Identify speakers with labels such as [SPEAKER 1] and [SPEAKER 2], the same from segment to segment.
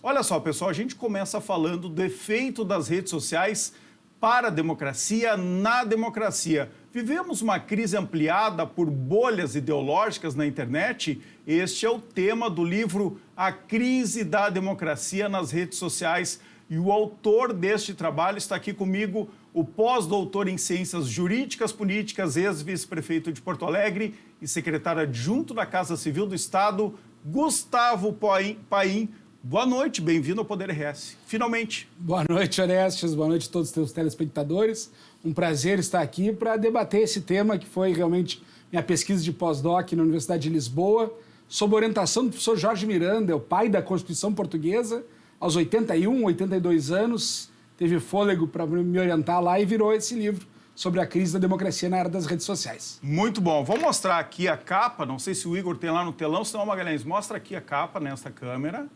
[SPEAKER 1] Olha só, pessoal, a gente começa falando do efeito das redes sociais para a democracia, na democracia. Vivemos uma crise ampliada por bolhas ideológicas na internet? Este é o tema do livro A Crise da Democracia nas Redes Sociais. E o autor deste trabalho está aqui comigo, o pós-doutor em Ciências Jurídicas Políticas, ex-vice-prefeito de Porto Alegre e secretário adjunto da Casa Civil do Estado, Gustavo Paim. Boa noite, bem-vindo ao Poder RS. Finalmente.
[SPEAKER 2] Boa noite, Orestes. Boa noite a todos os teus telespectadores. Um prazer estar aqui para debater esse tema que foi realmente minha pesquisa de pós-doc na Universidade de Lisboa, sob orientação do professor Jorge Miranda, o pai da Constituição Portuguesa. Aos 81, 82 anos, teve fôlego para me orientar lá e virou esse livro sobre a crise da democracia na era das redes sociais.
[SPEAKER 1] Muito bom. Vou mostrar aqui a capa. Não sei se o Igor tem lá no telão, senão o Magalhães mostra aqui a capa nessa câmera.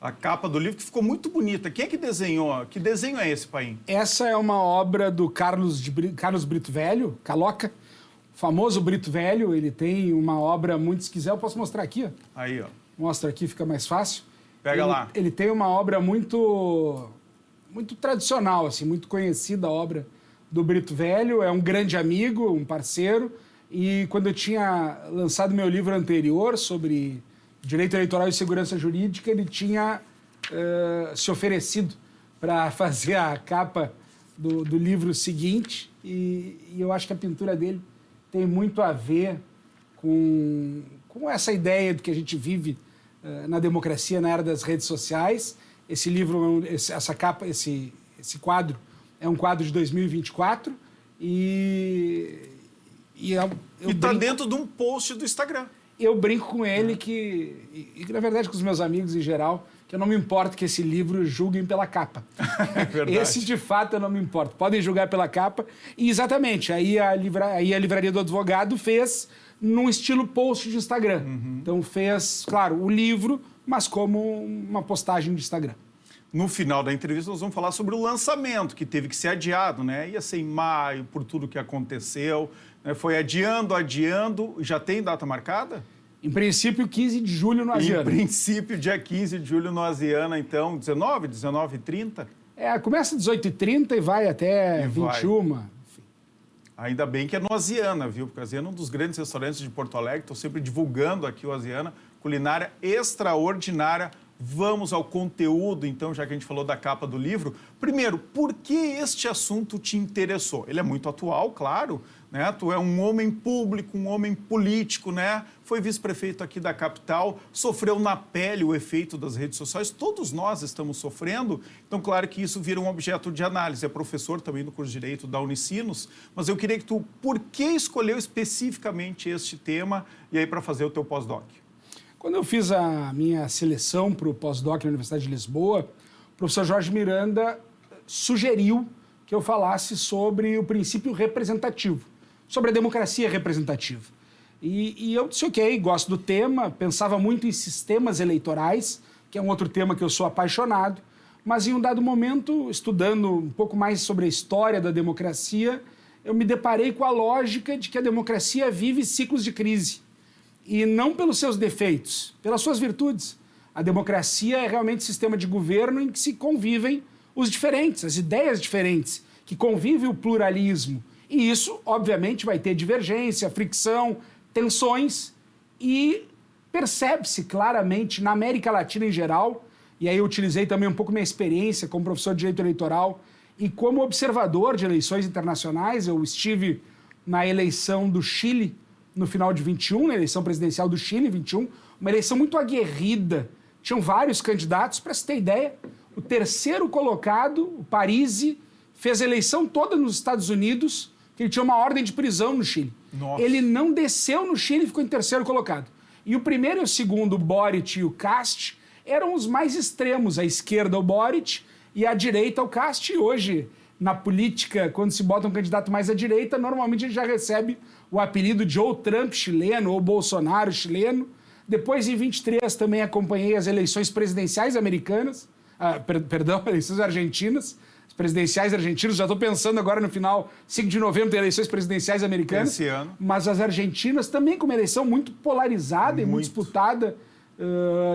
[SPEAKER 1] A capa do livro, que ficou muito bonita. Quem é que desenhou? Que desenho é esse, Paim?
[SPEAKER 2] Essa é uma obra do Carlos Brito Velho, Caloca, o famoso Brito Velho. Ele tem uma obra muito... Se quiser, eu posso mostrar aqui. Ó.
[SPEAKER 1] Aí, ó.
[SPEAKER 2] Mostra aqui, fica mais fácil.
[SPEAKER 1] Pega lá.
[SPEAKER 2] Ele tem uma obra muito tradicional, assim, muito conhecida, a obra do Brito Velho. É um grande amigo, um parceiro. E quando eu tinha lançado meu livro anterior sobre direito eleitoral e segurança jurídica, ele tinha se oferecido para fazer a capa do livro seguinte. E eu acho que a pintura dele tem muito a ver com essa ideia do que a gente vive na democracia, na era das redes sociais. Esse livro, essa capa, esse quadro é um quadro de 2024 e
[SPEAKER 1] está dentro de um post do Instagram.
[SPEAKER 2] Eu brinco com ele que, na verdade, com os meus amigos em geral, que eu não me importo que esse livro julguem pela capa.
[SPEAKER 1] É verdade.
[SPEAKER 2] Esse, de fato, eu não me importo. Podem julgar pela capa. E, exatamente, aí a Livraria do Advogado fez num estilo post de Instagram. Uhum. Então, fez, claro, o livro, mas como uma postagem de Instagram.
[SPEAKER 1] No final da entrevista, nós vamos falar sobre o lançamento, que teve que ser adiado, né? Ia ser em maio, por tudo que aconteceu. Foi adiando. Já tem data marcada?
[SPEAKER 2] Em princípio, 15 de julho no Asiana.
[SPEAKER 1] Em princípio, dia 15 de julho no Asiana, então, 19h30?
[SPEAKER 2] Começa às 18h30 e vai até 21h.
[SPEAKER 1] Ainda bem que é no Asiana, viu? Porque o Asiana é um dos grandes restaurantes de Porto Alegre. Estou sempre divulgando aqui o Asiana. Culinária extraordinária. Vamos ao conteúdo, então, já que a gente falou da capa do livro. Primeiro, por que este assunto te interessou? Ele é muito atual, claro, né? Tu é um homem público, um homem político, né? Foi vice-prefeito aqui da capital, sofreu na pele o efeito das redes sociais. Todos nós estamos sofrendo. Então, claro que isso vira um objeto de análise. É professor também do curso de Direito da Unicinos, mas eu queria que tu, por que escolheu especificamente este tema e aí para fazer o teu pós-doc?
[SPEAKER 2] Quando eu fiz a minha seleção para o pós-doc na Universidade de Lisboa, o professor Jorge Miranda sugeriu que eu falasse sobre o princípio representativo, sobre a democracia representativa. E eu disse, ok, gosto do tema, pensava muito em sistemas eleitorais, que é um outro tema que eu sou apaixonado, mas em um dado momento, estudando um pouco mais sobre a história da democracia, eu me deparei com a lógica de que a democracia vive ciclos de crise. E não pelos seus defeitos, pelas suas virtudes. A democracia é realmente um sistema de governo em que se convivem os diferentes, as ideias diferentes, que convive o pluralismo. E isso, obviamente, vai ter divergência, fricção, tensões, e percebe-se claramente na América Latina em geral, e aí eu utilizei também um pouco minha experiência como professor de direito eleitoral e como observador de eleições internacionais. Eu estive na eleição do Chile, no final de 21, na eleição presidencial do Chile, 21, uma eleição muito aguerrida. Tinham vários candidatos, para se ter ideia. O terceiro colocado, o Parisi, fez a eleição toda nos Estados Unidos, que ele tinha uma ordem de prisão no Chile.
[SPEAKER 1] Nossa.
[SPEAKER 2] Ele não desceu no Chile e ficou em terceiro colocado. E o primeiro e o segundo, o Boric e o Cast, eram os mais extremos. À esquerda, o Boric, e à direita, o Cast. E hoje, na política, quando se bota um candidato mais à direita, normalmente ele já recebe o apelido de ou Trump chileno ou Bolsonaro chileno. Depois, em 23, também acompanhei as eleições presidenciais americanas, eleições argentinas, as presidenciais argentinas. Já estou pensando agora no final, 5 de novembro, tem eleições presidenciais americanas.
[SPEAKER 1] Esse ano.
[SPEAKER 2] Mas as argentinas também com uma eleição muito polarizada e muito disputada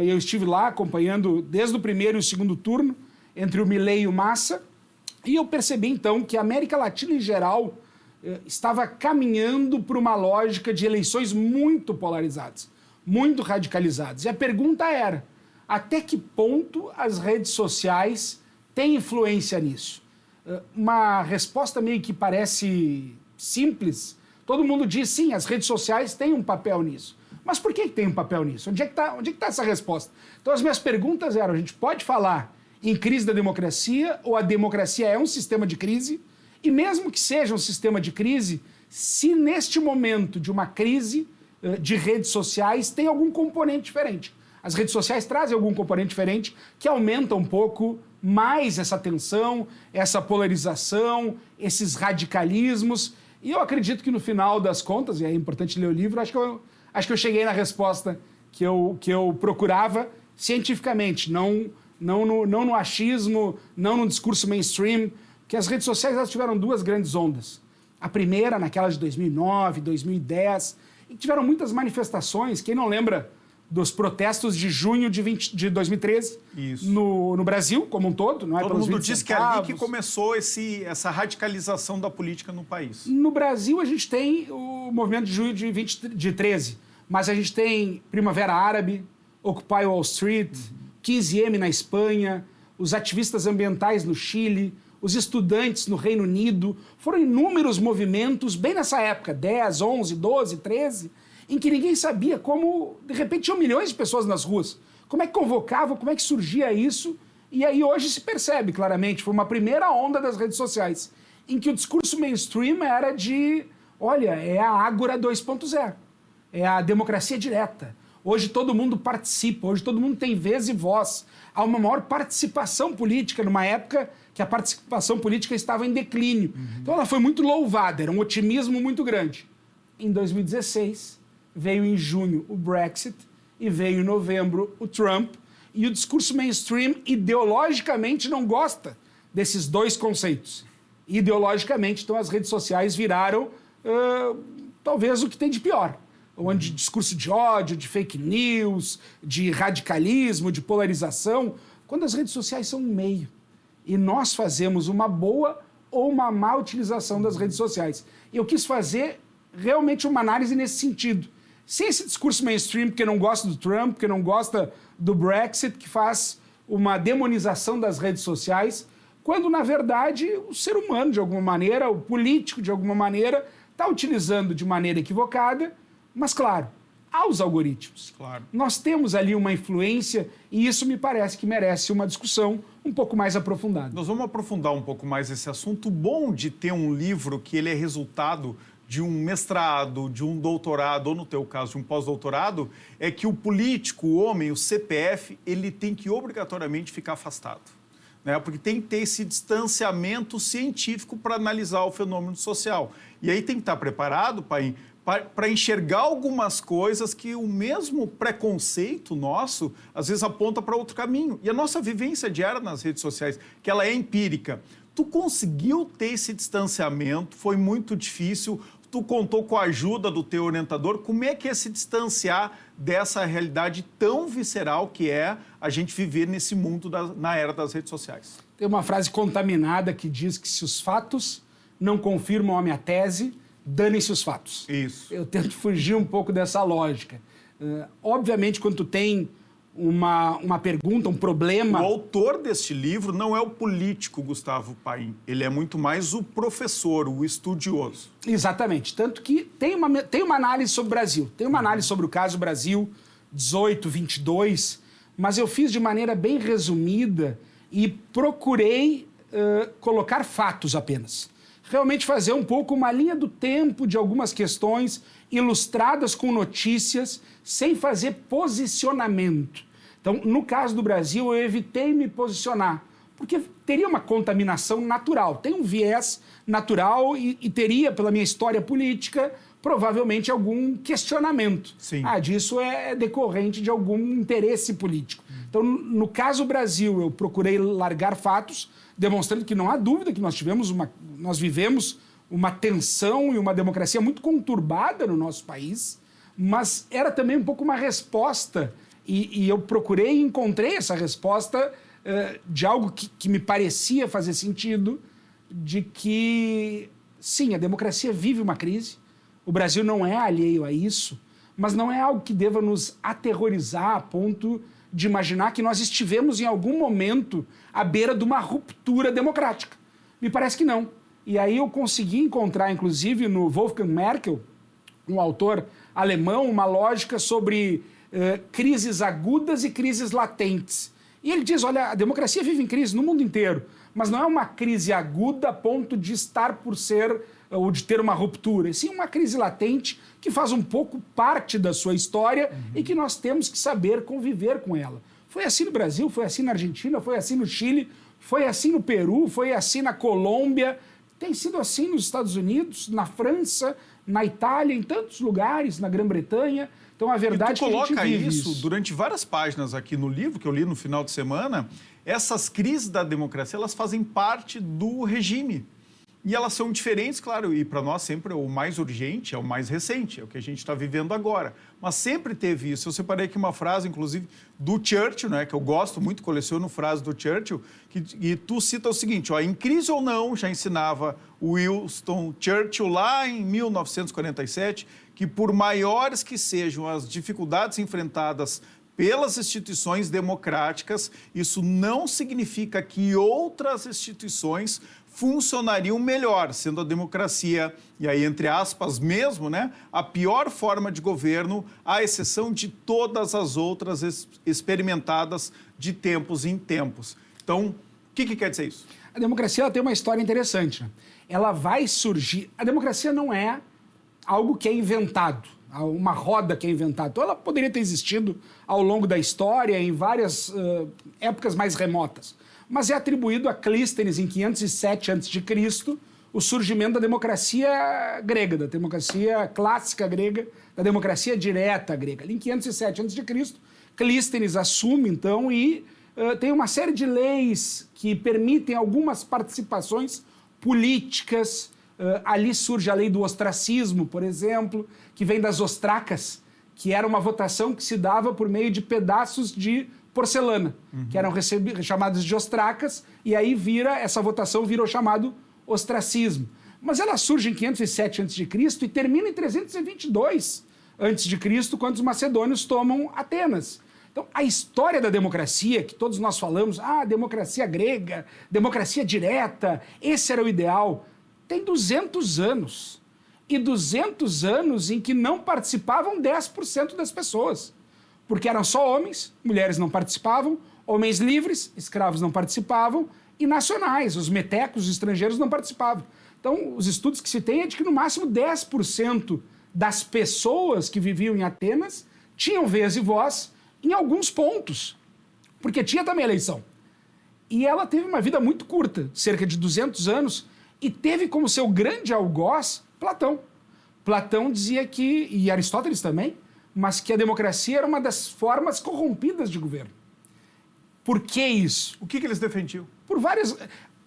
[SPEAKER 2] Eu estive lá acompanhando desde o primeiro e o segundo turno, entre o Milei e o Massa, e eu percebi, então, que a América Latina, em geral, estava caminhando para uma lógica de eleições muito polarizadas, muito radicalizadas. E a pergunta era, até que ponto as redes sociais têm influência nisso? Uma resposta meio que parece simples. Todo mundo diz, sim, as redes sociais têm um papel nisso. Mas por que tem um papel nisso? Onde é que tá essa resposta? Então, as minhas perguntas eram, a gente pode falar em crise da democracia, ou a democracia é um sistema de crise? E mesmo que seja um sistema de crise, se neste momento de uma crise de redes sociais tem algum componente diferente. As redes sociais trazem algum componente diferente que aumenta um pouco mais essa tensão, essa polarização, esses radicalismos. E eu acredito que no final das contas, e é importante ler o livro, acho que eu cheguei na resposta que eu procurava cientificamente, não no achismo, não no discurso mainstream, que as redes sociais elas tiveram duas grandes ondas. A primeira, naquela de 2009, 2010, e tiveram muitas manifestações. Quem não lembra dos protestos de junho de 2013 no Brasil como um todo? Não é?
[SPEAKER 1] Todo mundo diz que é ali que começou essa radicalização da política no país.
[SPEAKER 2] No Brasil, a gente tem o movimento de junho de 13, mas a gente tem Primavera Árabe, Occupy Wall Street, 15M na Espanha, os ativistas ambientais no Chile, os estudantes no Reino Unido. Foram inúmeros movimentos, bem nessa época, 10, 11, 12, 13, em que ninguém sabia como, de repente, tinham milhões de pessoas nas ruas. Como é que convocava, como é que surgia isso? E aí hoje se percebe claramente, foi uma primeira onda das redes sociais, em que o discurso mainstream era de, olha, é a Ágora 2.0, é a democracia direta. Hoje todo mundo participa, hoje todo mundo tem vez e voz. Há uma maior participação política numa época que a participação política estava em declínio. Então ela foi muito louvada, era um otimismo muito grande. Em 2016, veio em junho o Brexit e veio em novembro o Trump, e o discurso mainstream ideologicamente não gosta desses dois conceitos. Ideologicamente, então, as redes sociais viraram talvez o que tem de pior, onde discurso de ódio, de fake news, de radicalismo, de polarização, quando as redes sociais são um meio. E nós fazemos uma boa ou uma má utilização das redes sociais. Eu quis fazer realmente uma análise nesse sentido. Sem esse discurso mainstream, porque não gosta do Trump, porque não gosta do Brexit, que faz uma demonização das redes sociais, quando, na verdade, o ser humano, de alguma maneira, o político, de alguma maneira, está utilizando de maneira equivocada, mas, claro, há os algoritmos.
[SPEAKER 1] Claro.
[SPEAKER 2] Nós temos ali uma influência e isso me parece que merece uma discussão um pouco mais aprofundada.
[SPEAKER 1] Nós vamos aprofundar um pouco mais esse assunto. O bom de ter um livro que ele é resultado de um mestrado, de um doutorado, ou no teu caso, de um pós-doutorado, é que o político, o homem, o CPF, ele tem que obrigatoriamente ficar afastado, né? Porque tem que ter esse distanciamento científico para analisar o fenômeno social. E aí tem que estar preparado, pai, para enxergar algumas coisas que o mesmo preconceito nosso, às vezes, aponta para outro caminho. E a nossa vivência diária nas redes sociais, que ela é empírica, tu conseguiu ter esse distanciamento, foi muito difícil, tu contou com a ajuda do teu orientador, como é que é se distanciar dessa realidade tão visceral que é a gente viver nesse mundo na era das redes sociais?
[SPEAKER 2] Tem uma frase contaminada que diz que se os fatos não confirmam a minha tese, dane-se os fatos.
[SPEAKER 1] Isso.
[SPEAKER 2] Eu tento fugir um pouco dessa lógica. Obviamente, quando tu tem uma pergunta, um problema...
[SPEAKER 1] O autor deste livro não é o político Gustavo Paim, ele é muito mais o professor, o estudioso. Exatamente,
[SPEAKER 2] tanto que tem uma análise sobre o Brasil, tem uma análise sobre o caso Brasil 18, 22, mas eu fiz de maneira bem resumida e procurei colocar fatos apenas. Realmente fazer um pouco uma linha do tempo de algumas questões ilustradas com notícias, sem fazer posicionamento. Então, no caso do Brasil, eu evitei me posicionar, porque teria uma contaminação natural, tem um viés natural e teria, pela minha história política, provavelmente algum questionamento.
[SPEAKER 1] Sim.
[SPEAKER 2] Disso é decorrente de algum interesse político. Então, no caso Brasil, eu procurei largar fatos, demonstrando que não há dúvida que nós vivemos uma tensão e uma democracia muito conturbada no nosso país, mas era também um pouco uma resposta E eu procurei e encontrei essa resposta de algo que me parecia fazer sentido, de que, sim, a democracia vive uma crise, o Brasil não é alheio a isso, mas não é algo que deva nos aterrorizar a ponto de imaginar que nós estivemos em algum momento à beira de uma ruptura democrática. Me parece que não. E aí eu consegui encontrar, inclusive, no Wolfgang Merkel, um autor alemão, uma lógica sobre crises agudas e crises latentes. E ele diz, olha, a democracia vive em crise no mundo inteiro, mas não é uma crise aguda a ponto de estar por ser ou de ter uma ruptura, e sim uma crise latente que faz um pouco parte da sua história e que nós temos que saber conviver com ela. Foi assim no Brasil, foi assim na Argentina, foi assim no Chile, foi assim no Peru, foi assim na Colômbia, tem sido assim nos Estados Unidos, na França, na Itália, em tantos lugares, na Grã-Bretanha. Então, a verdade é que a gente vive
[SPEAKER 1] isso durante várias páginas aqui no livro, que eu li no final de semana. Essas crises da democracia, elas fazem parte do regime. E elas são diferentes, claro, e para nós sempre o mais urgente é o mais recente, é o que a gente está vivendo agora. Mas sempre teve isso. Eu separei aqui uma frase, inclusive, do Churchill, né, que eu gosto muito, coleciono frases do Churchill, e tu cita o seguinte, ó, em crise ou não, já ensinava o Winston Churchill lá em 1947, que por maiores que sejam as dificuldades enfrentadas pelas instituições democráticas, isso não significa que outras instituições funcionariam melhor, sendo a democracia, e aí entre aspas mesmo, né, a pior forma de governo, à exceção de todas as outras experimentadas de tempos em tempos. Então, o que quer dizer isso?
[SPEAKER 2] A democracia ela tem uma história interessante, né? Ela vai surgir... A democracia não é algo que é inventado, uma roda que é inventada. Então, ela poderia ter existido ao longo da história, em várias épocas mais remotas. Mas é atribuído a Clístenes, em 507 a.C., o surgimento da democracia grega, da democracia clássica grega, da democracia direta grega. Ali em 507 a.C., Clístenes assume, então, e tem uma série de leis que permitem algumas participações políticas. Ali surge a lei do ostracismo, por exemplo, que vem das ostracas, que era uma votação que se dava por meio de pedaços de porcelana, que eram chamados de ostracas, e aí essa votação vira o chamado ostracismo. Mas ela surge em 507 a.C. e termina em 322 a.C., quando os macedônios tomam Atenas. Então, a história da democracia, que todos nós falamos, democracia grega, democracia direta, esse era o ideal, tem 200 anos. E 200 anos em que não participavam 10% das pessoas. Porque eram só homens, mulheres não participavam, homens livres, escravos não participavam, e nacionais, os metecos, os estrangeiros não participavam. Então, os estudos que se tem é de que no máximo 10% das pessoas que viviam em Atenas tinham vez e voz em alguns pontos, porque tinha também eleição. E ela teve uma vida muito curta, cerca de 200 anos, e teve como seu grande algoz Platão. Platão dizia que, e Aristóteles também, mas que a democracia era uma das formas corrompidas de governo. Por que isso?
[SPEAKER 1] O que eles defendiam?
[SPEAKER 2] Por várias...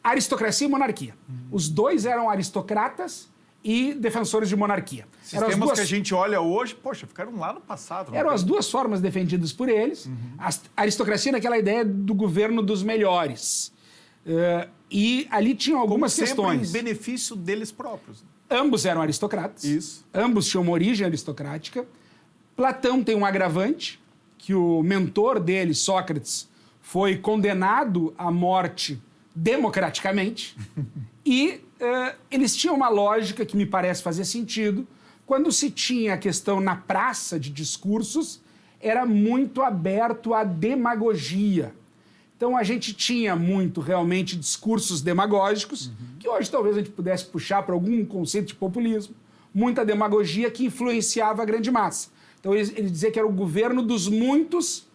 [SPEAKER 2] Aristocracia e monarquia. Os dois eram aristocratas e defensores de monarquia.
[SPEAKER 1] Sistemas que a gente olha hoje, poxa, ficaram lá no passado.
[SPEAKER 2] Eram as duas formas defendidas por eles. A aristocracia naquela ideia do governo dos melhores. E ali tinham algumas questões.
[SPEAKER 1] Em benefício deles próprios.
[SPEAKER 2] Ambos eram aristocratas.
[SPEAKER 1] Isso.
[SPEAKER 2] Ambos tinham uma origem aristocrática. Platão tem um agravante, que o mentor dele, Sócrates, foi condenado à morte democraticamente. E eles tinham uma lógica que me parece fazer sentido. Quando se tinha a questão na praça de discursos, era muito aberto à demagogia. Então, a gente tinha muito, realmente, discursos demagógicos, que hoje talvez a gente pudesse puxar para algum conceito de populismo, muita demagogia que influenciava a grande massa. Então, ele dizia que era o governo dos muitos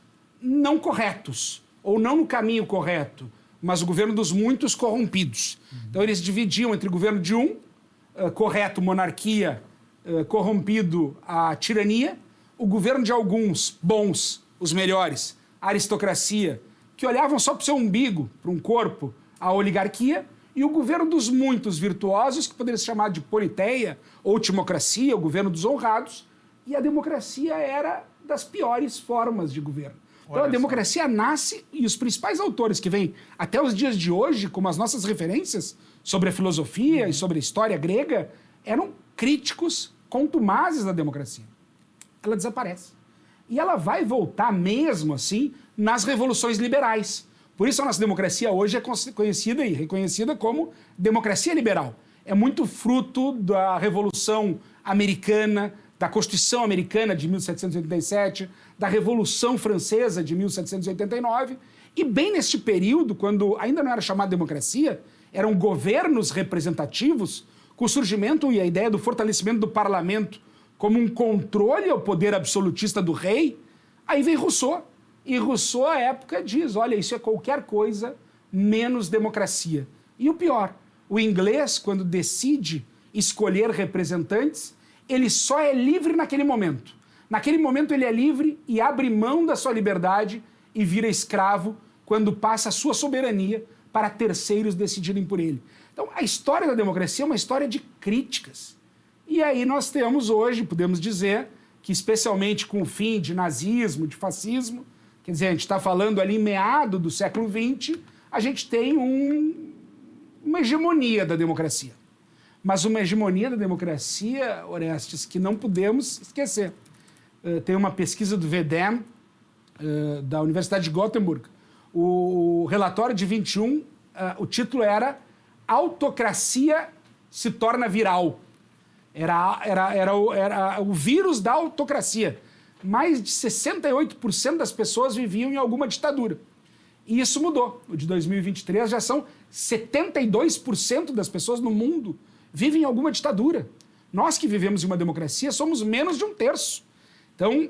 [SPEAKER 2] não corretos, ou não no caminho correto, mas o governo dos muitos corrompidos. Então, eles dividiam entre o governo de um, correto, monarquia, corrompido, a tirania, o governo de alguns, bons, os melhores, a aristocracia, que olhavam só para o seu umbigo, para um corpo, a oligarquia, e o governo dos muitos virtuosos, que poderia ser chamado de politeia ou timocracia, o governo dos honrados, e a democracia era das piores formas de governo. Então
[SPEAKER 1] Olha
[SPEAKER 2] a democracia nasce e os principais autores que vêm até os dias de hoje, como as nossas referências sobre a filosofia e sobre a história grega, eram críticos contumazes da democracia. Ela desaparece. E ela vai voltar mesmo assim nas revoluções liberais. Por isso a nossa democracia hoje é conhecida e reconhecida como democracia liberal. É muito fruto da Revolução Americana, da Constituição Americana de 1787, da Revolução Francesa de 1789, e bem neste período, quando ainda não era chamada democracia, eram governos representativos, com o surgimento e a ideia do fortalecimento do parlamento como um controle ao poder absolutista do rei, aí vem Rousseau. E Rousseau, à época, diz, olha, isso é qualquer coisa menos democracia. E o pior, o inglês, quando decide escolher representantes, ele só é livre naquele momento. Naquele momento ele é livre e abre mão da sua liberdade e vira escravo quando passa a sua soberania para terceiros decidirem por ele. Então, a história da democracia é uma história de críticas. E aí nós temos hoje, podemos dizer, que especialmente com o fim de nazismo, de fascismo, quer dizer, a gente está falando ali em meado do século XX, a gente tem uma hegemonia da democracia. Mas uma hegemonia da democracia, Orestes, que não podemos esquecer. Tem uma pesquisa do VDEM, da Universidade de Gothenburg. O relatório de 21, o título era Autocracia se torna viral. Era o vírus da autocracia. Mais de 68% das pessoas viviam em alguma ditadura. E isso mudou. O de 2023 já são 72% das pessoas no mundo vivem em alguma ditadura. Nós que vivemos em uma democracia somos menos de um terço. Então,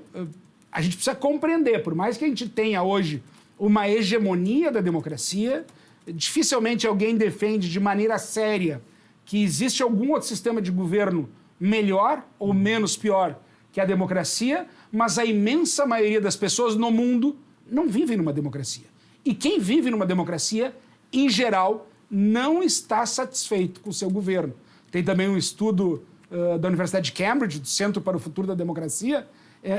[SPEAKER 2] a gente precisa compreender, por mais que a gente tenha hoje uma hegemonia da democracia, dificilmente alguém defende de maneira séria que existe algum outro sistema de governo melhor ou menos pior que a democracia, mas a imensa maioria das pessoas no mundo não vivem numa democracia. E quem vive numa democracia, em geral, não está satisfeito com o seu governo. Tem também um estudo da Universidade de Cambridge, do Centro para o Futuro da Democracia,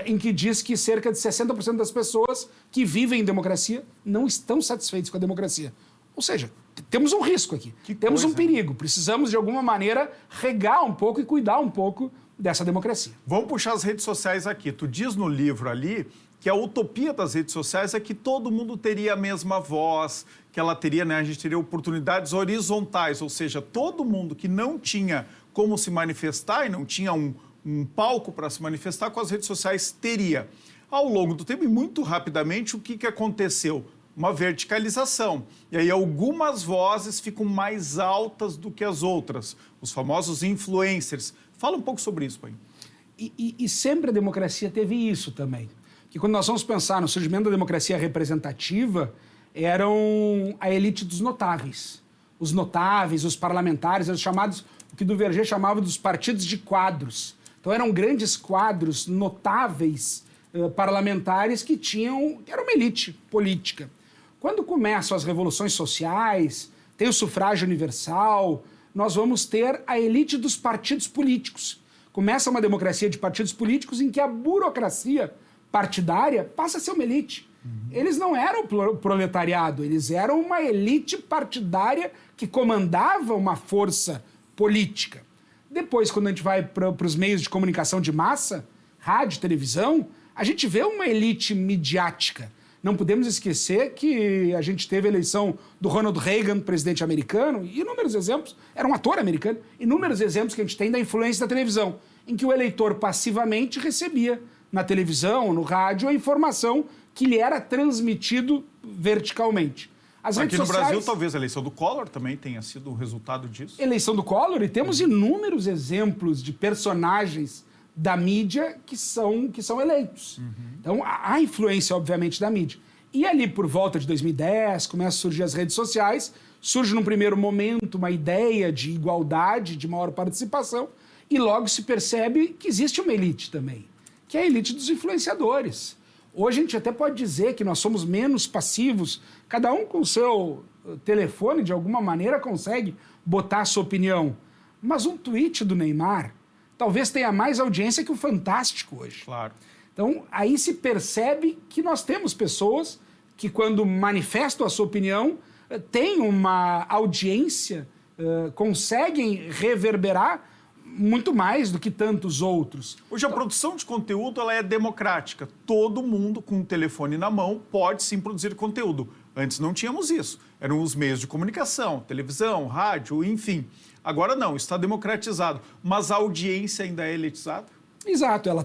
[SPEAKER 2] em que diz que cerca de 60% das pessoas que vivem em democracia não estão satisfeitos com a democracia. Ou seja, temos um risco aqui, temos um perigo. Precisamos, de alguma maneira, regar um pouco e cuidar um pouco dessa democracia.
[SPEAKER 1] Vamos puxar as redes sociais aqui. Tu diz no livro ali que a utopia das redes sociais é que todo mundo teria a mesma voz, que ela teria, né, a gente teria oportunidades horizontais, ou seja, todo mundo que não tinha como se manifestar e não tinha um palco para se manifestar, com as redes sociais teria. Ao longo do tempo, e muito rapidamente, o que aconteceu? Uma verticalização. E aí algumas vozes ficam mais altas do que as outras. Os famosos influencers. Fala um pouco sobre isso, pai.
[SPEAKER 2] E sempre a democracia teve isso também. Que quando nós vamos pensar no surgimento da democracia representativa, eram a elite dos notáveis. Os notáveis, os parlamentares, eram chamados, o que Duverger chamava dos partidos de quadros. Então eram grandes quadros notáveis parlamentares que era uma elite política. Quando começam as revoluções sociais, tem o sufrágio universal, nós vamos ter a elite dos partidos políticos. Começa uma democracia de partidos políticos em que a burocracia partidária passa a ser uma elite. Eles não eram o proletariado, eles eram uma elite partidária que comandava uma força política. Depois, quando a gente vai para os meios de comunicação de massa, rádio, televisão, a gente vê uma elite midiática. Não podemos esquecer que a gente teve a eleição do Ronald Reagan, presidente americano, e inúmeros exemplos, era um ator americano, inúmeros exemplos que a gente tem da influência da televisão, em que o eleitor passivamente recebia na televisão, no rádio, a informação que lhe era transmitido verticalmente. As
[SPEAKER 1] Aqui
[SPEAKER 2] redes
[SPEAKER 1] no
[SPEAKER 2] sociais,
[SPEAKER 1] Brasil, talvez a eleição do Collor também tenha sido o resultado disso.
[SPEAKER 2] Eleição do Collor, e temos inúmeros exemplos de personagens da mídia que são eleitos. Então, há influência, obviamente, da mídia. E ali, por volta de 2010, começam a surgir as redes sociais, surge num primeiro momento uma ideia de igualdade, de maior participação, e logo se percebe que existe uma elite também, que é a elite dos influenciadores. Hoje a gente até pode dizer que nós somos menos passivos, cada um com o seu telefone, de alguma maneira, consegue botar a sua opinião. Mas um tweet do Neymar talvez tenha mais audiência que o Fantástico hoje.
[SPEAKER 1] Claro.
[SPEAKER 2] Então, aí se percebe que nós temos pessoas que, quando manifestam a sua opinião, têm uma audiência, conseguem reverberar muito mais do que tantos outros.
[SPEAKER 1] Hoje a produção de conteúdo ela é democrática. Todo mundo com um telefone na mão pode sim produzir conteúdo. Antes não tínhamos isso. Eram os meios de comunicação, televisão, rádio, enfim. Agora não, está democratizado. Mas a audiência ainda é elitizada?
[SPEAKER 2] Exato, ela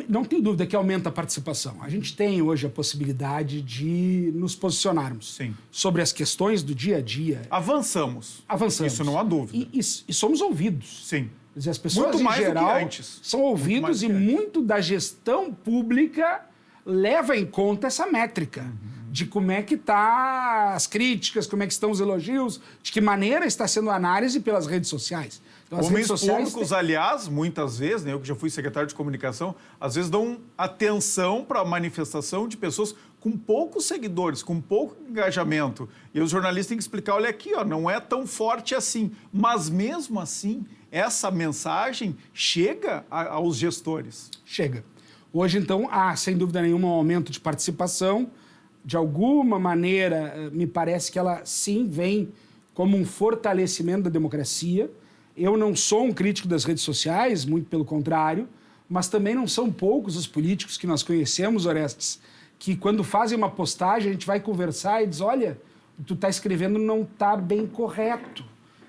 [SPEAKER 2] não tem dúvida que aumenta a participação. A gente tem hoje a possibilidade de nos posicionarmos sobre as questões do dia a dia.
[SPEAKER 1] Avançamos. Isso não há dúvida.
[SPEAKER 2] E somos ouvidos.
[SPEAKER 1] Sim.
[SPEAKER 2] Quer dizer, as pessoas,
[SPEAKER 1] muito mais
[SPEAKER 2] em geral,
[SPEAKER 1] do que antes.
[SPEAKER 2] são ouvidos e muito da gestão pública leva em conta essa métrica de como é que tá as críticas, como é que estão os elogios, de que maneira está sendo a análise pelas redes sociais. Então, as redes sociais
[SPEAKER 1] públicos, aliás, muitas vezes, né, eu que já fui secretário de comunicação, às vezes dão atenção para a manifestação de pessoas com poucos seguidores, com pouco engajamento. E os jornalistas têm que explicar, olha aqui, ó, não é tão forte assim. Mas mesmo assim, essa mensagem chega aos gestores.
[SPEAKER 2] Chega. Hoje, então, há, sem dúvida nenhuma, um aumento de participação. De alguma maneira, me parece que ela, sim, vem como um fortalecimento da democracia. Eu não sou um crítico das redes sociais, muito pelo contrário, mas também não são poucos os políticos que nós conhecemos, Orestes, que quando fazem uma postagem, a gente vai conversar e diz, olha, o que tu está escrevendo não está bem correto.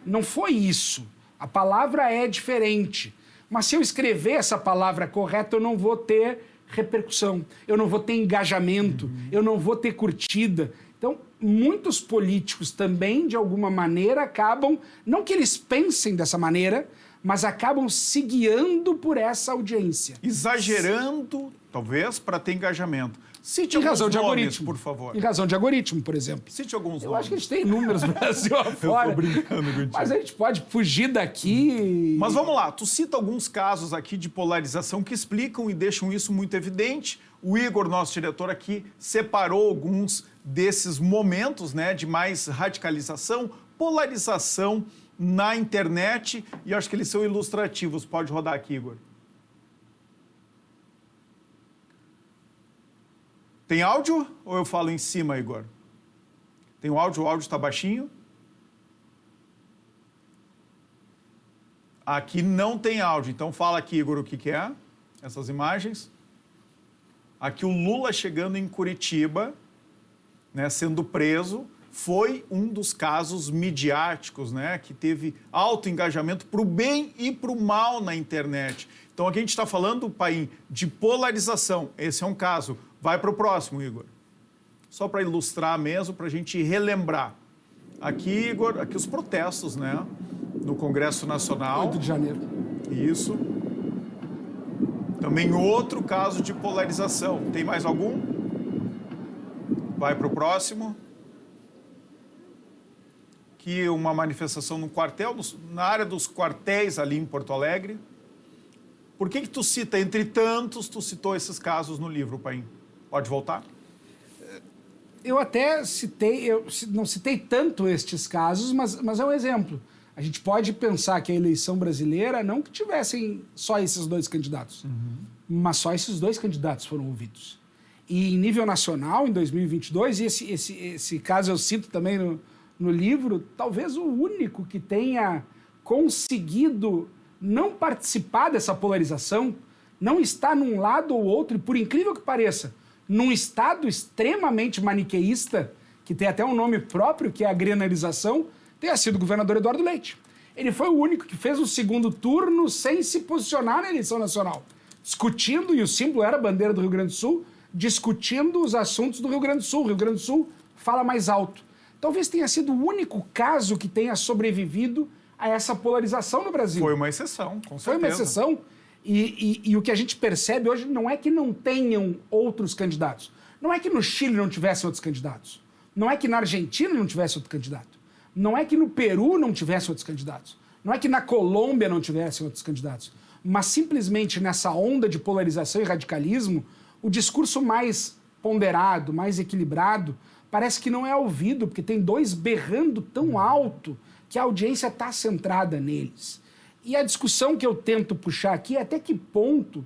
[SPEAKER 2] Não foi isso. A palavra é diferente. Mas se eu escrever essa palavra correta, eu não vou ter repercussão, eu não vou ter engajamento, eu não vou ter curtida. Então, muitos políticos também, de alguma maneira, acabam, não que eles pensem dessa maneira, mas acabam se guiando por essa audiência.
[SPEAKER 1] Exagerando, talvez, para ter engajamento. Cite
[SPEAKER 2] em razão
[SPEAKER 1] alguns
[SPEAKER 2] de
[SPEAKER 1] nomes,
[SPEAKER 2] algoritmo,
[SPEAKER 1] por favor.
[SPEAKER 2] Em razão de algoritmo, por exemplo.
[SPEAKER 1] Cite alguns
[SPEAKER 2] Eu
[SPEAKER 1] nomes.
[SPEAKER 2] acho que a gente tem números Brasil afora.
[SPEAKER 1] Eu tô brincando contigo.
[SPEAKER 2] Mas a gente pode fugir daqui.
[SPEAKER 1] Mas vamos lá, tu cita alguns casos aqui de polarização que explicam e deixam isso muito evidente. O Igor, nosso diretor aqui, separou alguns desses momentos, né, de mais radicalização, polarização na internet, e acho que eles são ilustrativos. Pode rodar aqui, Igor. Tem áudio ou eu falo em cima, Igor? Tem o áudio está baixinho? Aqui não tem áudio, então fala aqui, Igor, o que é essas imagens. Aqui o Lula chegando em Curitiba, né, sendo preso, foi um dos casos midiáticos, né, que teve alto engajamento para o bem e para o mal na internet. Então aqui a gente está falando, Paim, de polarização. Esse é um caso. Vai para o próximo, Igor. Só para ilustrar mesmo, para a gente relembrar. Aqui, Igor, aqui os protestos, né? No Congresso Nacional.
[SPEAKER 2] 8 de janeiro.
[SPEAKER 1] Isso. Também outro caso de polarização. Tem mais algum? Vai para o próximo. Aqui uma manifestação no quartel, na área dos quartéis ali em Porto Alegre. Por que tu cita, entre tantos, tu citou esses casos no livro, Paim? Pode voltar?
[SPEAKER 2] Eu até citei, eu não citei tanto estes casos, mas é um exemplo. A gente pode pensar que a eleição brasileira, não que tivessem só esses dois candidatos, mas só esses dois candidatos foram ouvidos. E em nível nacional, em 2022, e esse caso eu cito também no livro, talvez o único que tenha conseguido não participar dessa polarização, não estar num lado ou outro, e por incrível que pareça, num estado extremamente maniqueísta, que tem até um nome próprio, que é a grenalização, tenha sido o governador Eduardo Leite. Ele foi o único que fez o segundo turno sem se posicionar na eleição nacional, discutindo, e o símbolo era a bandeira do Rio Grande do Sul, discutindo os assuntos do Rio Grande do Sul. O Rio Grande do Sul fala mais alto. Talvez tenha sido o único caso que tenha sobrevivido a essa polarização no Brasil.
[SPEAKER 1] Foi uma exceção, com certeza.
[SPEAKER 2] Foi uma exceção. E o que a gente percebe hoje não é que não tenham outros candidatos. Não é que no Chile não tivessem outros candidatos. Não é que na Argentina não tivesse outro candidato. Não é que no Peru não tivesse outros candidatos. Não é que na Colômbia não tivessem outros candidatos. Mas simplesmente nessa onda de polarização e radicalismo, o discurso mais ponderado, mais equilibrado, parece que não é ouvido, porque tem dois berrando tão alto que a audiência está centrada neles. E a discussão que eu tento puxar aqui é até que ponto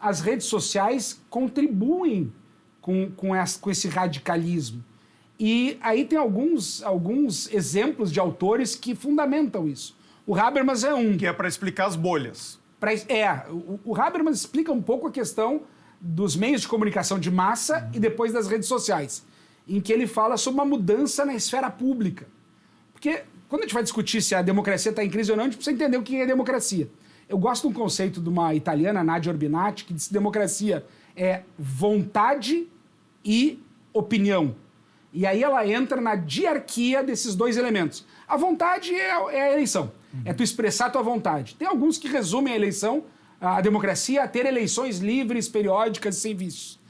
[SPEAKER 2] as redes sociais contribuem com esse radicalismo. E aí tem alguns exemplos de autores que fundamentam isso. O Habermas é um.
[SPEAKER 1] Que é para explicar as bolhas.
[SPEAKER 2] O Habermas explica um pouco a questão dos meios de comunicação de massa e depois das redes sociais, em que ele fala sobre uma mudança na esfera pública. Porque quando a gente vai discutir se a democracia está em crise ou não, a gente precisa entender o que é democracia. Eu gosto de um conceito de uma italiana, Nadia Urbinati, que diz que democracia é vontade e opinião. E aí ela entra na diarquia desses dois elementos. A vontade é a eleição, é tu expressar a tua vontade. Tem alguns que resumem a eleição, a democracia, a ter eleições livres, periódicas e sem vícios.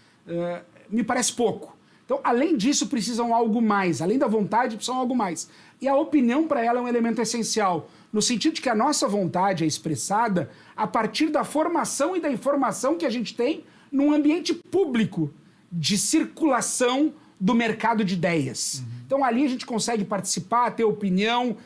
[SPEAKER 2] Me parece pouco. Então, além disso, precisam algo mais. Além da vontade, precisam algo mais. E a opinião, para ela, é um elemento essencial, no sentido de que a nossa vontade é expressada a partir da formação e da informação que a gente tem num ambiente público de circulação do mercado de ideias. Então, ali a gente consegue participar, ter opinião,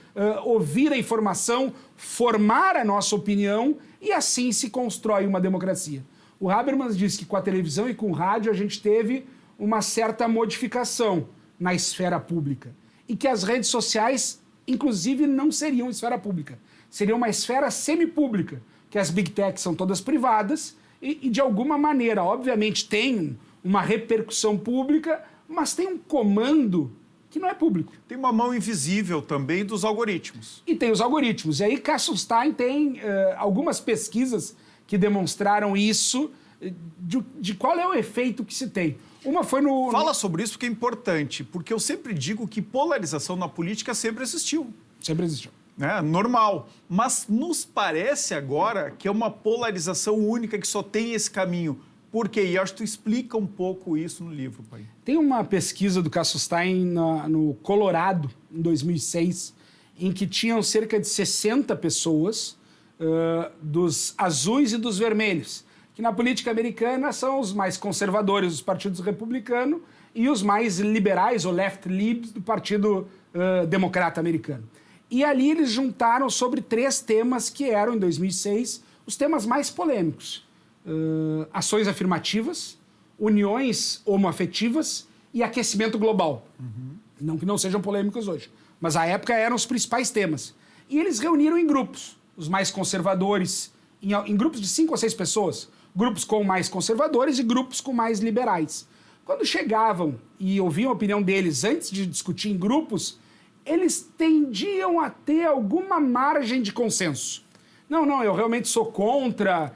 [SPEAKER 2] ouvir a informação, formar a nossa opinião e assim se constrói uma democracia. O Habermas diz que com a televisão e com o rádio a gente teve uma certa modificação na esfera pública e que as redes sociais, inclusive, não seriam esfera pública. Seria uma esfera semipública, que as big techs são todas privadas e de alguma maneira, obviamente, tem uma repercussão pública, mas tem um comando que não é público.
[SPEAKER 1] Tem uma mão invisível também dos algoritmos.
[SPEAKER 2] E tem os algoritmos. E aí Kassenstein tem algumas pesquisas que demonstraram isso, de qual é o efeito que se tem. Uma foi no...
[SPEAKER 1] Fala sobre isso porque é importante, porque eu sempre digo que polarização na política sempre existiu.
[SPEAKER 2] Sempre existiu.
[SPEAKER 1] É normal. Mas nos parece agora que é uma polarização única que só tem esse caminho. Por quê? E acho que tu explica um pouco isso no livro, pai.
[SPEAKER 2] Tem uma pesquisa do Kassenstein no Colorado, em 2006, em que tinham cerca de 60 pessoas dos azuis e dos vermelhos, que na política americana são os mais conservadores dos partidos republicanos e os mais liberais, ou left libs, do Partido Democrata americano. E ali eles juntaram sobre 3 temas que eram, em 2006, os temas mais polêmicos. Ações afirmativas, uniões homoafetivas e aquecimento global. Não que não sejam polêmicos hoje, mas à época eram os principais temas. E eles reuniram em grupos, os mais conservadores, em grupos de 5 ou 6 pessoas, grupos com mais conservadores e grupos com mais liberais. Quando chegavam e ouviam a opinião deles antes de discutir em grupos, eles tendiam a ter alguma margem de consenso. Não, eu realmente sou contra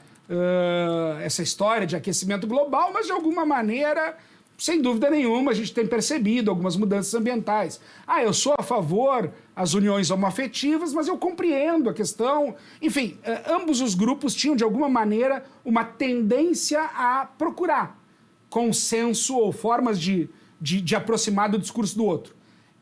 [SPEAKER 2] essa história de aquecimento global, mas de alguma maneira, sem dúvida nenhuma, a gente tem percebido algumas mudanças ambientais. Eu sou a favor das uniões homoafetivas, mas eu compreendo a questão. Enfim, ambos os grupos tinham, de alguma maneira, uma tendência a procurar consenso ou formas de aproximar do discurso do outro.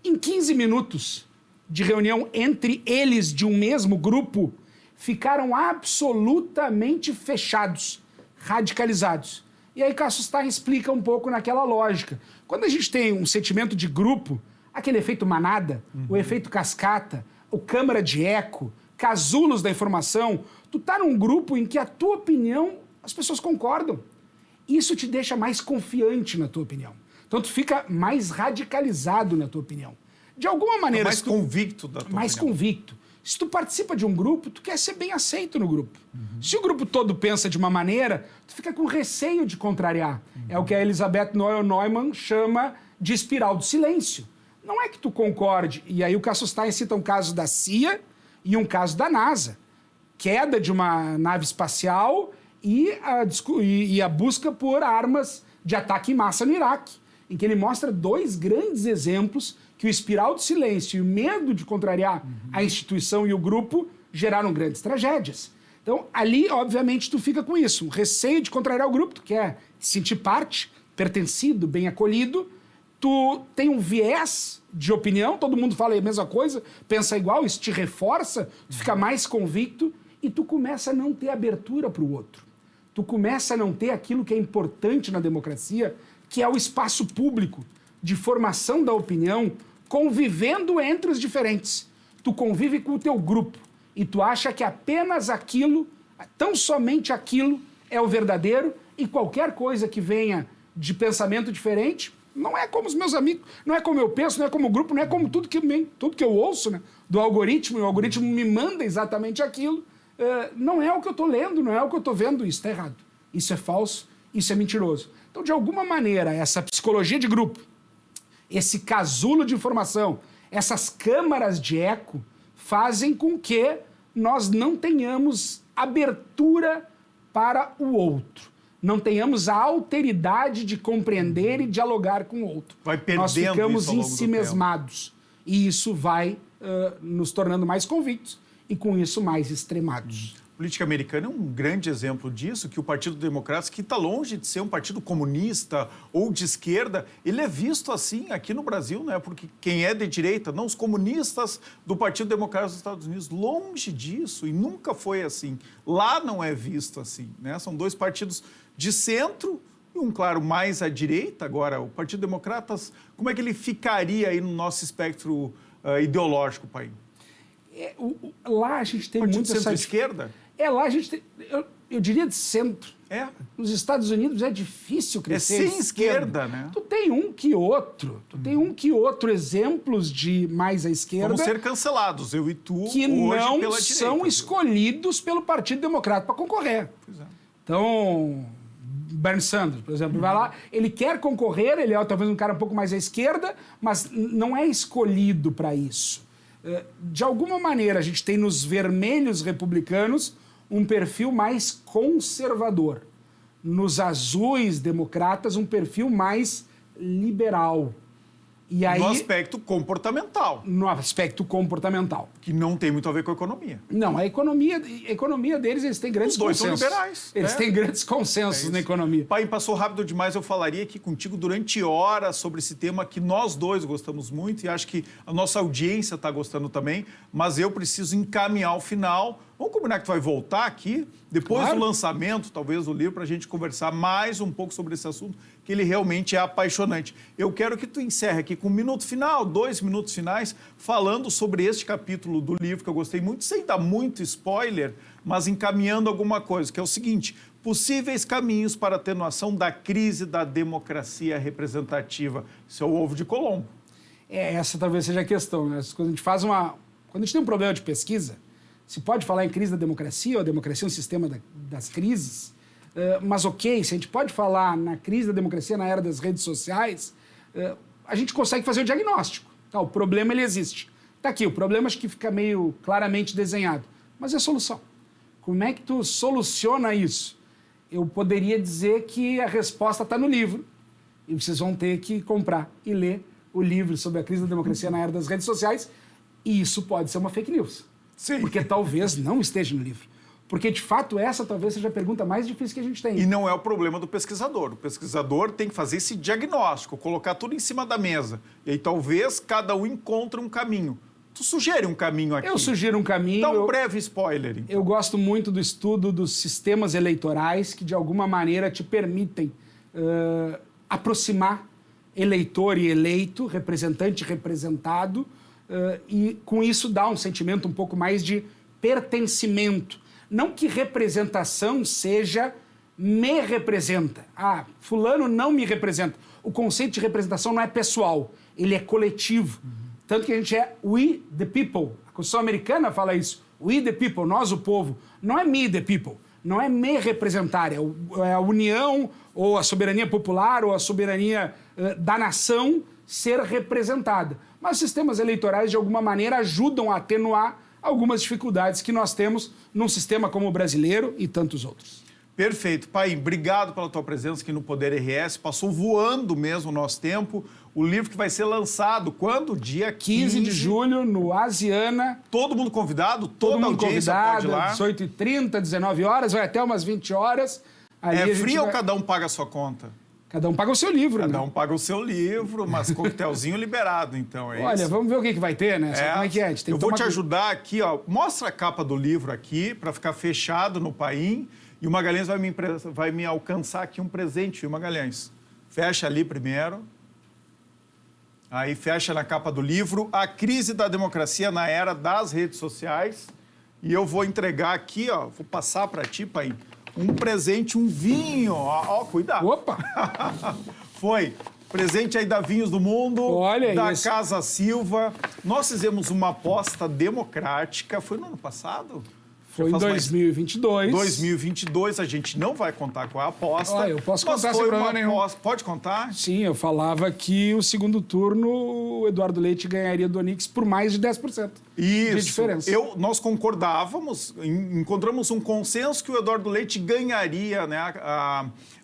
[SPEAKER 2] Em 15 minutos de reunião entre eles de um mesmo grupo, ficaram absolutamente fechados, radicalizados. E aí Kassenstein explica um pouco naquela lógica. Quando a gente tem um sentimento de grupo, aquele efeito manada, o efeito cascata, o câmara de eco, casulos da informação, tu tá num grupo em que a tua opinião, as pessoas concordam. Isso te deixa mais confiante na tua opinião. Então tu fica mais radicalizado na tua opinião. De alguma maneira...
[SPEAKER 1] Mais convicto da tua opinião.
[SPEAKER 2] Mais convicto. Se tu participa de um grupo, tu quer ser bem aceito no grupo. Se o grupo todo pensa de uma maneira, tu fica com receio de contrariar. É o que a Elisabeth Noel Neumann chama de espiral do silêncio. Não é que tu concorde. E aí o Kassenstein cita um caso da CIA e um caso da NASA. Queda de uma nave espacial e a busca por armas de ataque em massa no Iraque, em que ele mostra 2 grandes exemplos que o espiral do silêncio e o medo de contrariar a instituição e o grupo geraram grandes tragédias. Então, ali, obviamente, tu fica com isso, um receio de contrariar o grupo, tu quer sentir parte, pertencido, bem acolhido, tu tem um viés de opinião, todo mundo fala a mesma coisa, pensa igual, isso te reforça, tu fica mais convicto e tu começa a não ter abertura para o outro. Tu começa a não ter aquilo que é importante na democracia, que é o espaço público de formação da opinião, convivendo entre os diferentes. Tu convive com o teu grupo e tu acha que apenas aquilo, tão somente aquilo, é o verdadeiro e qualquer coisa que venha de pensamento diferente não é como os meus amigos, não é como eu penso, não é como o grupo, não é como tudo que eu ouço, né, do algoritmo, e o algoritmo me manda exatamente aquilo. Não é o que eu estou lendo, não é o que eu estou vendo, isso está errado. Isso é falso, isso é mentiroso. Então, de alguma maneira, essa psicologia de grupo, esse casulo de informação, essas câmaras de eco fazem com que nós não tenhamos abertura para o outro. Não tenhamos a alteridade de compreender e dialogar com o outro.
[SPEAKER 1] Vai perdendo
[SPEAKER 2] nós ficamos
[SPEAKER 1] isso ao longo do
[SPEAKER 2] ensimesmados. E isso vai nos tornando mais convictos e, com isso, mais extremados.
[SPEAKER 1] A política americana é um grande exemplo disso, que o Partido Democrata, que está longe de ser um partido comunista ou de esquerda, ele é visto assim aqui no Brasil, né? Porque quem é de direita, não os comunistas do Partido Democrata dos Estados Unidos, longe disso, e nunca foi assim. Lá não é visto assim, né? São dois partidos de centro e um, claro, mais à direita. Agora, o Partido Democrata, como é que ele ficaria aí no nosso espectro ideológico, pai?
[SPEAKER 2] Lá a gente tem
[SPEAKER 1] Partido
[SPEAKER 2] muito
[SPEAKER 1] centro-esquerda?
[SPEAKER 2] Lá a gente tem, eu diria de centro. Nos Estados Unidos é difícil crescer.
[SPEAKER 1] É sem esquerda, né?
[SPEAKER 2] Tu tem um que outro exemplos de mais à esquerda.
[SPEAKER 1] Vamos ser cancelados, eu e tu,
[SPEAKER 2] que
[SPEAKER 1] hoje
[SPEAKER 2] não
[SPEAKER 1] pela
[SPEAKER 2] são
[SPEAKER 1] direita,
[SPEAKER 2] escolhidos pelo Partido Democrata para concorrer.
[SPEAKER 1] Pois é.
[SPEAKER 2] Então, Bernie Sanders, por exemplo, vai lá, ele quer concorrer, ele é talvez um cara um pouco mais à esquerda, mas não é escolhido para isso. De alguma maneira, a gente tem nos vermelhos republicanos um perfil mais conservador. Nos azuis democratas, um perfil mais liberal. E aí,
[SPEAKER 1] no aspecto comportamental.
[SPEAKER 2] No aspecto comportamental.
[SPEAKER 1] Que não tem muito a ver com a economia.
[SPEAKER 2] Não, a economia deles, eles têm grandes consensos.
[SPEAKER 1] Os dois são liberais.
[SPEAKER 2] Eles têm grandes consensos na economia.
[SPEAKER 1] Pai, passou rápido demais, eu falaria aqui contigo durante horas sobre esse tema que nós dois gostamos muito e acho que a nossa audiência está gostando também, mas eu preciso encaminhar o final. Vamos combinar que tu vai voltar aqui, depois do lançamento, talvez, do livro, para a gente conversar mais um pouco sobre esse assunto, que ele realmente é apaixonante. Eu quero que tu encerre aqui com um minuto final, 2 minutos finais, falando sobre este capítulo do livro, que eu gostei muito, sem dar muito spoiler, mas encaminhando alguma coisa, que é o seguinte: possíveis caminhos para a atenuação da crise da democracia representativa. Isso é o ovo de Colombo.
[SPEAKER 2] Essa talvez seja a questão, né? Quando a gente faz quando a gente tem um problema de pesquisa, se pode falar em crise da democracia, ou a democracia é um sistema das crises, mas ok, se a gente pode falar na crise da democracia na era das redes sociais, a gente consegue fazer o diagnóstico. Tá, o problema, ele existe. Está aqui, o problema acho que fica meio claramente desenhado, mas é a solução. Como é que tu soluciona isso? Eu poderia dizer que a resposta está no livro, e vocês vão ter que comprar e ler o livro sobre a crise da democracia na era das redes sociais, e isso pode ser uma fake news.
[SPEAKER 1] Sim.
[SPEAKER 2] Porque talvez não esteja no livro. Porque, de fato, essa talvez seja a pergunta mais difícil que a gente tem.
[SPEAKER 1] E não é o problema do pesquisador. O pesquisador tem que fazer esse diagnóstico, colocar tudo em cima da mesa. E aí talvez cada um encontre um caminho. Tu sugere um caminho aqui?
[SPEAKER 2] Eu sugiro um caminho.
[SPEAKER 1] Dá um breve spoiler, então.
[SPEAKER 2] Eu gosto muito do estudo dos sistemas eleitorais que, de alguma maneira, te permitem aproximar eleitor e eleito, representante e representado, e com isso dá um sentimento um pouco mais de pertencimento. Não que representação seja me representa. Ah, fulano não me representa. O conceito de representação não é pessoal, ele é coletivo. Tanto que a gente é we the people. A Constituição americana fala isso. We the people, nós o povo. Não é me the people. Não é me representar. É a união, ou a soberania popular, ou a soberania da nação ser representada. Mas os sistemas eleitorais, de alguma maneira, ajudam a atenuar algumas dificuldades que nós temos num sistema como o brasileiro e tantos outros.
[SPEAKER 1] Perfeito. Pai, obrigado pela tua presença aqui no Poder RS. Passou voando mesmo o nosso tempo. O livro que vai ser lançado quando? Dia
[SPEAKER 2] 15 de julho, no Asiana.
[SPEAKER 1] Todo mundo convidado? Toda a audiência pode ir lá?
[SPEAKER 2] 18h30, 19 horas, vai até umas 20 horas.
[SPEAKER 1] É free ou cada um paga a sua conta?
[SPEAKER 2] Cada um paga o seu livro,
[SPEAKER 1] Cada um paga o seu livro, mas coquetelzinho liberado, então, é isso?
[SPEAKER 2] Olha, vamos ver o que vai ter, né? Como é que é? A gente tem
[SPEAKER 1] Eu vou te ajudar aqui, ó. Mostra a capa do livro aqui, para ficar fechado no Paim. E o Magalhães vai me alcançar aqui um presente, viu, Magalhães? Fecha ali primeiro. Aí fecha na capa do livro A Crise da Democracia na Era das Redes Sociais. E eu vou entregar aqui, ó, vou passar para ti, Paim, um presente, um vinho. Ó, cuidado.
[SPEAKER 2] Opa!
[SPEAKER 1] Foi. Presente aí da Vinhos do Mundo,
[SPEAKER 2] Olha
[SPEAKER 1] da
[SPEAKER 2] isso.
[SPEAKER 1] Casa Silva. Nós fizemos uma aposta democrática. Foi no ano passado?
[SPEAKER 2] Foi em
[SPEAKER 1] Já faz mais-
[SPEAKER 2] 2022.
[SPEAKER 1] 2022, a gente não vai contar com a aposta.
[SPEAKER 2] Ah, eu posso
[SPEAKER 1] mas
[SPEAKER 2] contar sem
[SPEAKER 1] foi
[SPEAKER 2] problema
[SPEAKER 1] uma
[SPEAKER 2] nenhum.
[SPEAKER 1] aposta. Pode contar?
[SPEAKER 2] Sim, eu falava que o segundo turno o Eduardo Leite ganharia do Onix por mais de 10%.
[SPEAKER 1] Isso.
[SPEAKER 2] De diferença.
[SPEAKER 1] Nós concordávamos, encontramos um consenso que o Eduardo Leite ganharia, né,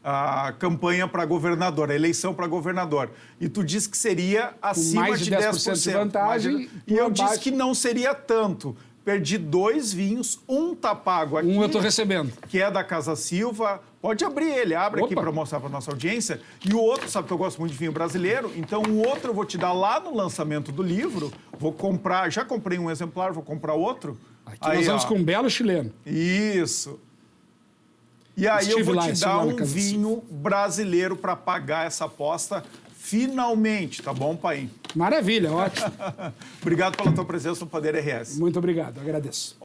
[SPEAKER 1] a campanha para governador, a eleição para governador. E tu disse que seria acima
[SPEAKER 2] mais de 10% de vantagem,
[SPEAKER 1] E eu
[SPEAKER 2] por
[SPEAKER 1] disse
[SPEAKER 2] abaixo.
[SPEAKER 1] que não seria tanto. Perdi 2 vinhos, um tá pago aqui.
[SPEAKER 2] Um eu tô recebendo.
[SPEAKER 1] Que é da Casa Silva. Pode abrir ele, abre aqui
[SPEAKER 2] Opa.
[SPEAKER 1] para mostrar para nossa audiência. E o outro, sabe que eu gosto muito de vinho brasileiro, então o outro eu vou te dar lá no lançamento do livro. Vou comprar, já comprei um exemplar, vou comprar outro.
[SPEAKER 2] Aqui
[SPEAKER 1] Aí,
[SPEAKER 2] nós vamos
[SPEAKER 1] ó.
[SPEAKER 2] com um belo chileno.
[SPEAKER 1] Isso. E aí eu
[SPEAKER 2] Estive
[SPEAKER 1] vou
[SPEAKER 2] lá,
[SPEAKER 1] te
[SPEAKER 2] estive
[SPEAKER 1] dar
[SPEAKER 2] lá na
[SPEAKER 1] um
[SPEAKER 2] Casa
[SPEAKER 1] vinho brasileiro para pagar essa aposta finalmente, tá bom, pai?
[SPEAKER 2] Maravilha, ótimo.
[SPEAKER 1] Obrigado pela tua presença no Poder RS.
[SPEAKER 2] Muito obrigado, agradeço.